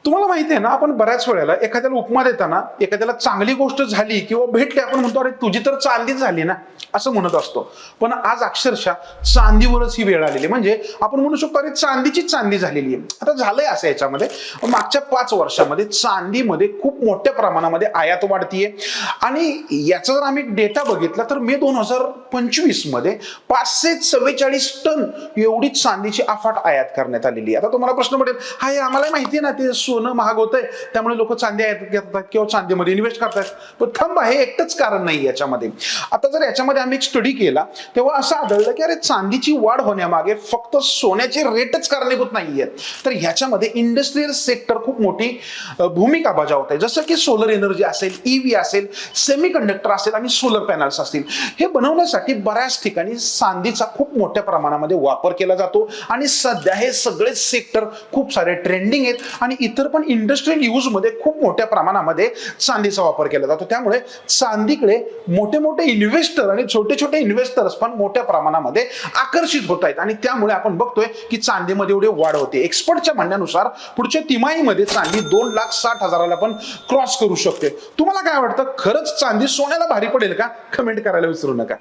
तुम्हाला माहिती आहे ना, आपण बऱ्याच वेळेला एखाद्याला उपमा देताना एखाद्याला चांगली गोष्ट झाली किंवा भेटली, आपण म्हणतो अरे तुझी तर चांदीच झाली ना, असं म्हणत असतो. पण आज अक्षरशः चांदीवरच ही वेळ आलेली, म्हणजे आपण म्हणू शकतो अरे चांदीची चांदी झालेली आहे. आता झालंय असं याच्यामध्ये, मागच्या 5 वर्षामध्ये चांदीमध्ये खूप मोठ्या प्रमाणामध्ये आयात वाढतीये. आणि याचा जर आम्ही डेटा बघितला तर मे 2025 मध्ये 544 टन एवढी चांदीची अफाट आयात करण्यात आलेली आहे. आता तुम्हाला प्रश्न पडेल, हा हे आम्हाला माहिती आहे ना, ते सोनं महाग होतंय त्यामुळे लोक चांदी आयात घेतात किंवा चांदीमध्ये इन्व्हेस्ट करतात. पण थांबा, हे एकटंच कारण नाही याच्यामध्ये. आता जर याच्यामध्ये आम्ही एक स्टडी केला तेव्हा असं आढळलं की अरे चांदीची वाढ होण्यामागे फक्त सोन्याचे रेटच कारणीभूत नाहीयेत, तर ह्याच्यामध्ये इंडस्ट्रियल सेक्टर खूप मोठी भूमिका बजावत आहे. जसं की सोलर एनर्जी असेल, ईव्ही असेल, सेमीकंडक्टर असेल आणि सोलर पॅनल्स असतील. हे बनवण्यासाठी बऱ्याच ठिकाणी चांदीचा खूप मोठ्या प्रमाणामध्ये वापर केला जातो. आणि सध्या हे सगळे सेक्टर खूप सारे ट्रेंडिंग आहेत आणि इतर पण इंडस्ट्रियल यूज मध्ये खूप मोठ्या प्रमाणामध्ये चांदीचा वापर केला जातो. त्यामुळे चांदीकडे मोठे मोठे इन्व्हेस्टर आणि छोटे छोटे इन्व्हेस्टर्स पण मोठ्या प्रमाणामध्ये आकर्षित होत आहेत. आणि त्यामुळे आपण बघतोय की चांदीमध्ये एवढी वाढ होते. एक्सपर्टच्या म्हणण्यानुसार पुढच्या तिमाहीमध्ये चांदी 2,60,000ला पण क्रॉस करू शकते. तुम्हाला काय वाटतं, खरंच चांदी सोन्याला भारी पडेल का? कमेंट करायला विसरू नका.